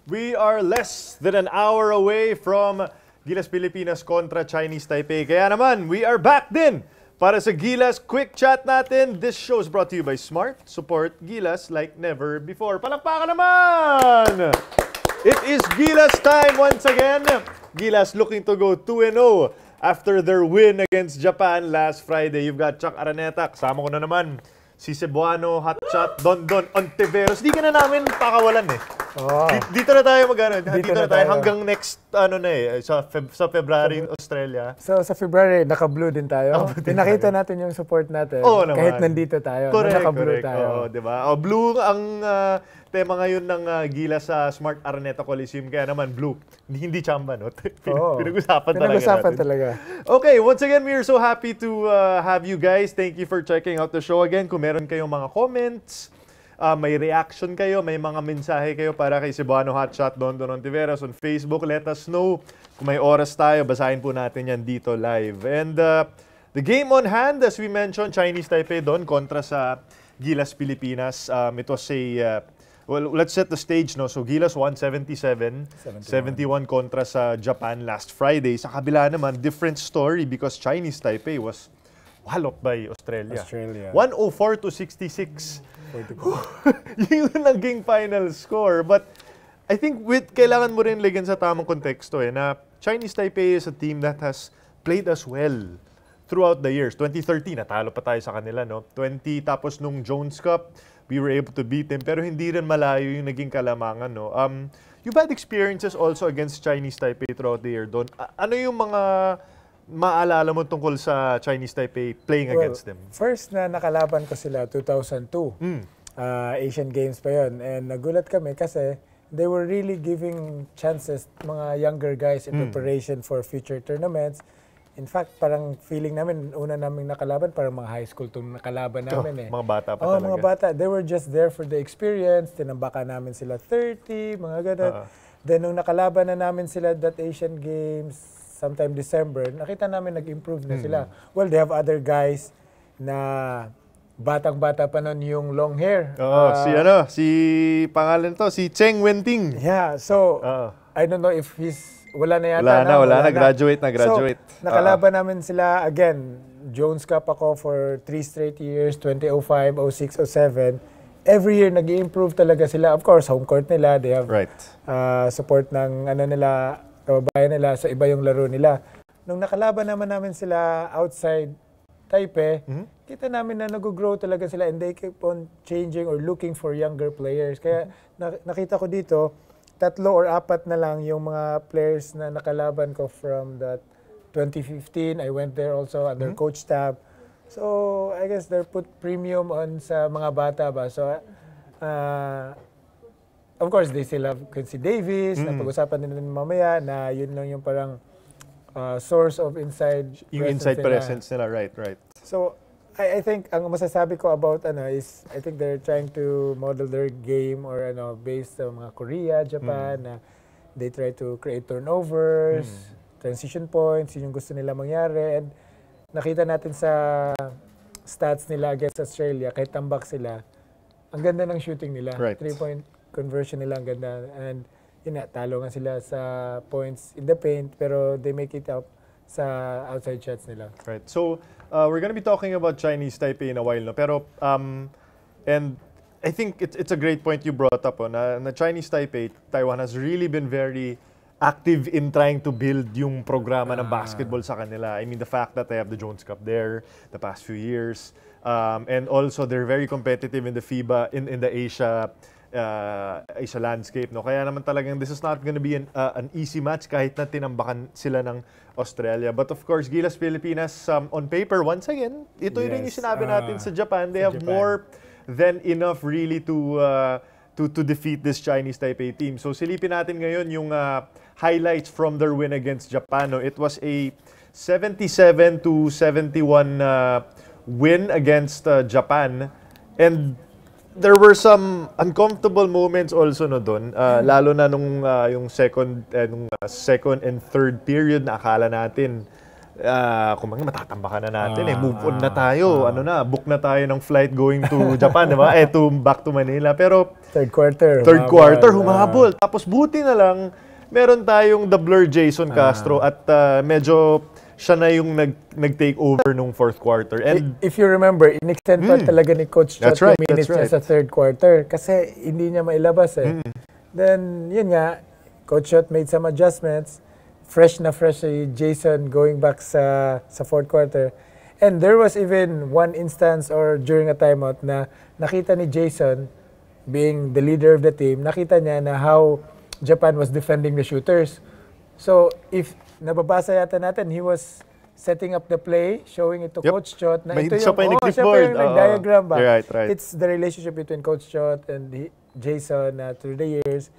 We are less than an hour away from Gilas Pilipinas kontra Chinese Taipei. Kaya naman, we are back din para sa Gilas Quick Chat natin. This show is brought to you by Smart. Support Gilas like never before. Palakpakan naman! It is Gilas time once again. Gilas looking to go 2-0 after their win against Japan last Friday. You've got Chuck Araneta. Kasama ko na naman si Cebuano, Hotshot, Dondon, Hontiveros. Di ka na namin pakawalan eh. Oh. Dito na tayo mag-ano. Dito na tayo hanggang next sa February in Australia. So sa February naka-blue din tayo. Pinakita natin yung support natin. Kahit nandito tayo. Naka-blue tayo. Diba? Blue ang tema ngayon ng Gilas sa Smart Araneta Coliseum. Kaya naman blue. Hindi chamba, no? Pinag-usapan talaga. Okay, once again, we are so happy to have you guys. Thank you for checking out the show again. Kung meron kayong mga comments, may reaction kayo, may mga mensahe kayo para kay Cebuano, Hotshot, Dondon, Hontiveros on Facebook, let us know. Kung may oras tayo, basahin po natin yan dito live. And the game on hand, as we mentioned, Chinese Taipei doon kontra sa Gilas Pilipinas. It was a, well, let's set the stage, no? So Gilas won 77-71 kontra sa Japan last Friday. Sa kabila naman, different story because Chinese Taipei was walloped by Australia. 104-66. Yun ang naging final score. But I think kailangan mo rin ligyan sa tamang konteksto na Chinese Taipei is a team that has played us well throughout the years. 2013, natalo pa tayo sa kanila, no? Tapos nung Jones Cup, we were able to beat them. Pero hindi rin malayo yung naging kalamangan, no? You've had experiences also against Chinese Taipei throughout the year, Don. Ano yung mga maalala mo tungkol sa Chinese Taipei playing against them? First na nakalaban ko sila, 2002. Asian Games pa yun. And nagulat kami kasi they were really giving chances mga younger guys in preparation for future tournaments. In fact, parang feeling namin, una naming nakalaban, parang mga high school itong nakalaban namin Mga bata pa talaga. Mga bata. They were just there for the experience. Tinambaka namin sila 30, mga ganun. Then nung nakalaban na namin sila that Asian Games, sometime December, nakita namin nag-improve na sila. Well, they have other guys na batang-bata pa nun yung long hair. Si pangalan to, si Cheng Wenting. Yeah, so I don't know if wala na yata. Wala na. Graduate. So, nakalaban namin sila again. Jones Cup ako for 3 straight years, 2005, 06, 07. Every year nag-improve talaga sila. Of course, home court nila, they have support ng nila, kababayan nila, sa iba yung laro nila. Nung nakalaban namin sila outside Taipei, kita namin na nag-grow talaga sila and they keep on changing or looking for younger players. Kaya nakita ko dito, 3 or 4 na lang yung mga players na nakalaban ko from that 2015. I went there also under Coach Tab. So, I guess they put premium on sa mga bata ba. So, of course, they still have Quincy Davis, na pag-usapan din mamaya, na yun lang yung parang source of inside presence nila. Right. So, I think, ang masasabi ko about is, I think they're trying to model their game or based sa mga Korea, Japan, na they try to create turnovers, transition points, yun yung gusto nila mangyari. And nakita natin sa stats nila against Australia, kahit tambak sila, ang ganda ng shooting nila. 3-point conversion nila ang ganda. And yun na, talo nga sila sa points in the paint, pero they make it up sa outside shots nila. Right. So, we're gonna be talking about Chinese Taipei in a while, no? Pero, and I think it's a great point you brought up, na Chinese Taipei, Taiwan has really been very active in trying to build yung programa ng basketball sa kanila. I mean, the fact that they have the Jones Cup there the past few years, and also they're very competitive in the FIBA, in the Asia landscape, no? Kaya naman talagang this is not gonna be an easy match kahit na tinambakan sila ng Australia. But of course, Gilas Pilipinas, on paper, once again, ito rin yung sinabi natin sa Japan. They have more than enough really to defeat this Chinese Taipei team. So silipin natin ngayon yung highlights from their win against Japan. No? It was a 77-71 win against Japan. And there were some uncomfortable moments also doon, lalo na nung yung second and third period na akala natin kumbaga matatambakan na natin move on na tayo, book na tayo ng flight going to Japan, di ba? Back to Manila. Pero third quarter humabol. Tapos buti na lang, meron tayong the blur Jason Castro at medyo siya na yung nag-take over nung fourth quarter. And if you remember, in-extend pa talaga ni Coach Chot yung minutes niya sa third quarter kasi hindi niya mailabas Then, yun nga, Coach Chot made some adjustments. Fresh na fresh si Jason going back sa fourth quarter. And there was even one instance or during a timeout na nakita ni Jason, being the leader of the team, nakita niya na how Japan was defending the shooters. So, if nababasa yata natin, he was setting up the play, showing it to Coach Chot. Na ito siya pa yung nag-diagram ba? Right. It's the relationship between Coach Chot and Jason through the years.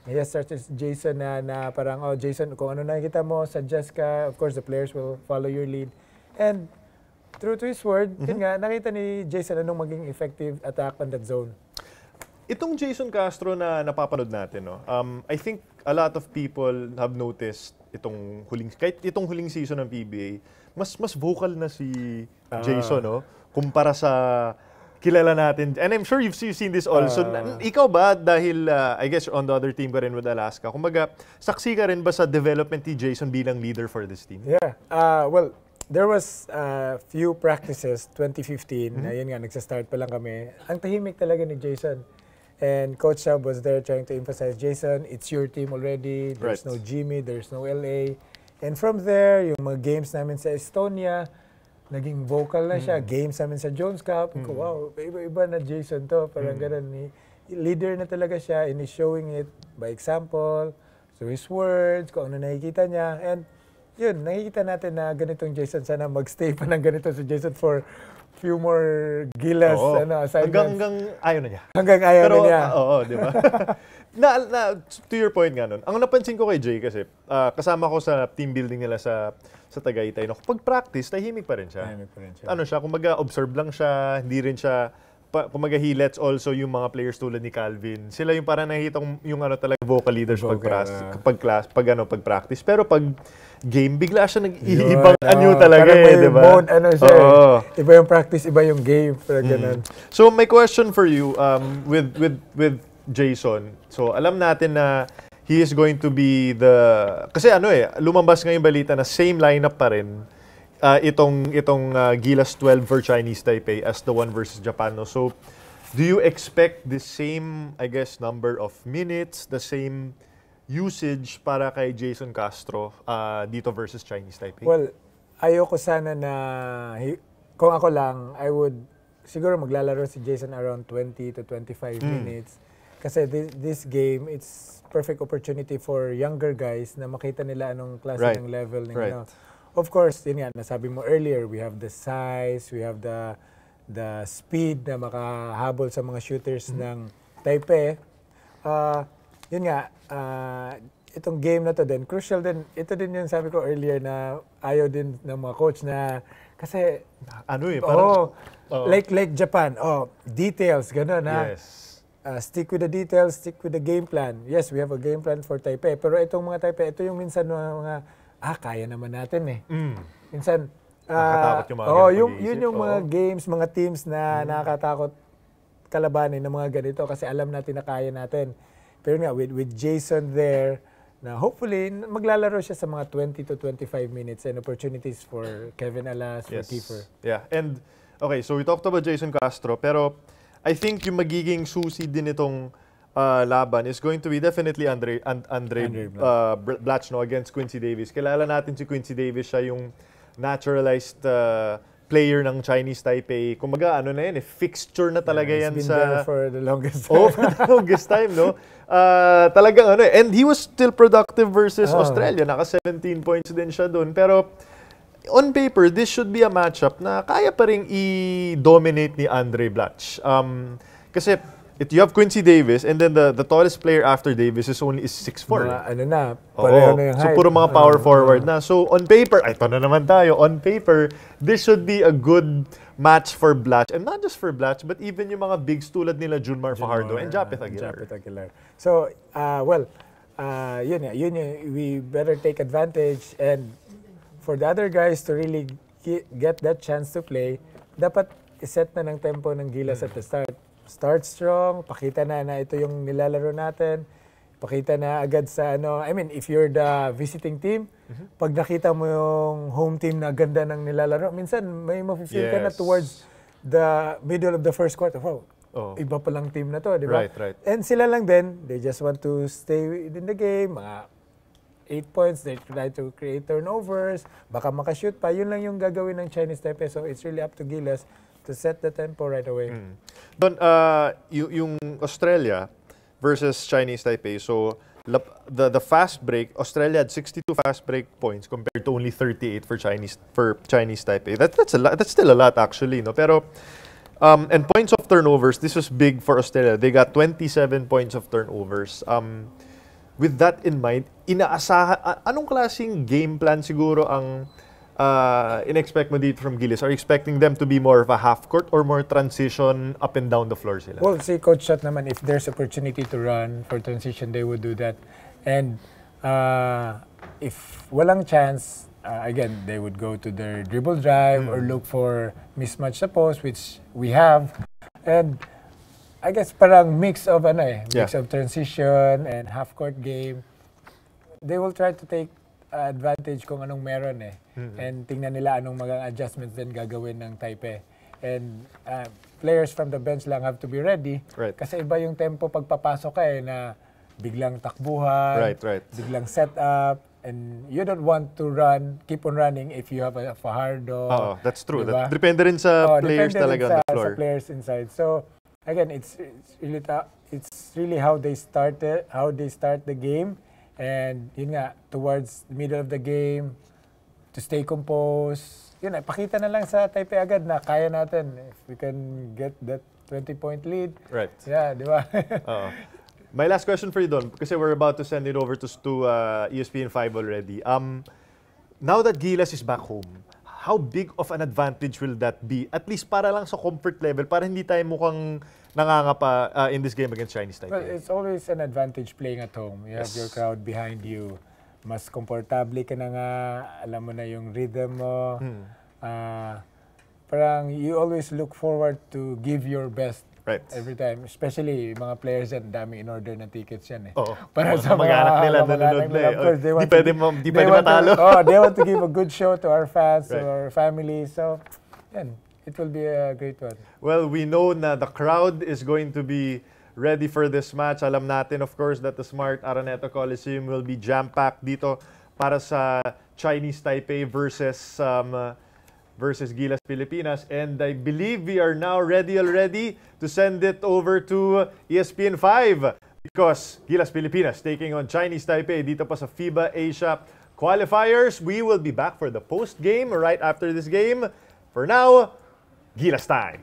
He has started Jason na parang, Jason, kung ano nakikita mo, suggest ka. Of course, the players will follow your lead. And true to his word, yun nga, nakita ni Jason anong maging effective attack on that zone. Itong Jason Castro na napapanood natin, I think a lot of people have noticed kahit itong huling season ng PBA, mas vocal na si Jason, kumpara sa kilala natin. And I'm sure you've seen this also. Ikaw ba, dahil I guess on the other team ka rin with Alaska, kumbaga, saksi ka rin ba sa development ni Jason bilang leader for this team? Yeah. Well, there was a few practices, 2015, na yun nga, nagsastart pa lang kami. Ang tahimik talaga ni Jason. And Coach Sab was there trying to emphasize, Jason, it's your team already. There's no Jimmy, there's no LA. And from there, yung mga games namin sa Estonia, naging vocal na siya. Games namin sa Jones Cup. Wow, iba na Jason to. Parang ganun. Leader na talaga siya and he's showing it by example, through his words, kung ano nakikita niya. And yun, nakikita natin na ganitong Jason. Sana magstay pa ng ganito si Jason for few more Gilas assignments. Hanggang ayaw na niya. Hanggang ayaw na niya. Oo, di ba? To your point nga nun, ang napansin ko kay Jay kasi, kasama ko sa team building nila sa Tagaytay, pag practice, tahimik pa rin siya. Ano siya, kumbaga observe lang siya, hindi rin siya, kumbaga he lets also yung mga players tulad ni Calvin. Sila yung parang nakikita yung talaga vocal leaders pag practice. Pero pag game, bigla siya nag-iibang anyo talaga di ba? Iba yung practice, iba yung game. Ganun. So my question for you, with Jason, so alam natin na he is going to be kasi lumabas ngayong balita na same lineup pa rin itong Gilas 12 for Chinese Taipei as the one versus Japan. So, do you expect the same, I guess, number of minutes, the same usage para kay Jason Castro dito versus Chinese Taipei? Well, ayoko sana na, kung ako lang, I would, siguro maglalaro si Jason around 20 to 25 minutes. Kasi this game, it's perfect opportunity for younger guys na makita nila anong klase ng level. Of course, yun nga, nasabi mo earlier, we have the size, we have the speed na makahabol sa mga shooters ng Taipei. Yun nga, itong game na to din, crucial din. Ito din yung sabi ko earlier na ayaw din ng mga coach na, kasi, parang, like Japan, details, gano'n ha. Yes. Stick with the details, stick with the game plan. Yes, we have a game plan for Taipei. Pero itong mga Taipei, ito yung minsan mga, kaya naman natin Minsan, nakakatakot yung mga yun yung mga games, mga teams na nakakatakot kalabanin ng mga ganito kasi alam natin na kaya natin. Pero nga, with Jason there, na hopefully, maglalaro siya sa mga 20 to 25 minutes and opportunities for Kevin Alas, for Kiefer. Yeah, and, okay, so we talked about Jason Castro, pero I think yung magiging susi din itong laban is going to be definitely Andre Blatch against Quincy Davis. Kilala natin si Quincy Davis, siya yung naturalized player ng Chinese Taipei. Kumbaga, fixture na talaga yan been sa... there for the longest time. for the longest time, no? Talagang and he was still productive versus Australia. Naka 17 points din siya doon. Pero, on paper, this should be a matchup na kaya pa ring i-dominate ni Andre Blatch. Kasi, you have Quincy Davis and then the tallest player after Davis is 6'4". Pareho na yung height. So, puro mga power forward na. So, on paper, ito na naman tayo, on paper, this should be a good match for Blatch. And not just for Blatch, but even yung mga bigs tulad nila Junmar Fajardo and Japeth Aguilar. So, we better take advantage and for the other guys to really get that chance to play, dapat iset na ng tempo ng Gilas at the start. Start strong, pakita na ito yung nilalaro natin, pakita na agad sa I mean, if you're the visiting team, pag nakita mo yung home team na ganda ng nilalaro, minsan may ma-feel ka na towards the middle of the first quarter. Wow, iba palang team na to, di ba? Right. And sila lang din, they just want to stay within the game, mga 8 points, they try to create turnovers, baka makashoot pa, yun lang yung gagawin ng Chinese Taipei. So it's really up to Gilas to set the tempo right away. Don, yung Australia versus Chinese Taipei, so the fast break, Australia had 62 fast break points compared to only 38 for Chinese Taipei. That's a lot. That's still a lot actually, no? Pero and points of turnovers, this was big for Australia. They got 27 points of turnovers. With that in mind, anong klaseng game plan siguro ang in-expect mo dito from Gilas? Are you expecting them to be more of a half-court or more transition up and down the floor sila? Well, si Coach Shot naman, if there's opportunity to run for transition, they would do that. And if walang chance, again, they would go to their dribble drive or look for mismatch sa post, which we have. And I guess parang mix of mix of transition and half-court game. They will try to take advantage kung anong meron and tingnan nila anong mga adjustments din gagawin ng Taipei. And players from the bench lang have to be ready. Right. Kasi iba yung tempo pagpapasok ka na biglang takbuhan, biglang set up, and you don't want to keep on running if you have a Fajardo. That's true. Diba? Depende rin sa players talaga on the floor. Sa players inside. So again, it's really how they start the game. And yun nga, towards the middle of the game, to stay composed. Yun, pakita na lang sa Taipei agad na kaya natin. If we can get that 20-point lead. Right. Yeah, di ba? My last question for you, Don, kasi we're about to send it over to ESPN 5 already. Now that Gilas is back home, how big of an advantage will that be? At least para lang sa comfort level, para hindi tayo mukhang nangangapa in this game against Chinese Taipei. Well, it's always an advantage playing at home. You have your crowd behind you. Mas komportable ka na nga, alam mo na yung rhythm mo. Parang you always look forward to give your best every time. Especially mga players yan, dami in order na tickets yan para sa mga anak nila nanonood na Di pwede matalo. They want to give a good show to our fans, to our family. So, yan. It will be a great one. Well, we know na the crowd is going to be ready for this match. Alam natin, of course, that the smart Araneta Coliseum will be jam-packed dito para sa Chinese Taipei versus Gilas Pilipinas. And I believe we are now ready already to send it over to ESPN 5 because Gilas Pilipinas taking on Chinese Taipei dito pa sa FIBA Asia Qualifiers. We will be back for the post-game right after this game. For now, Gilas time.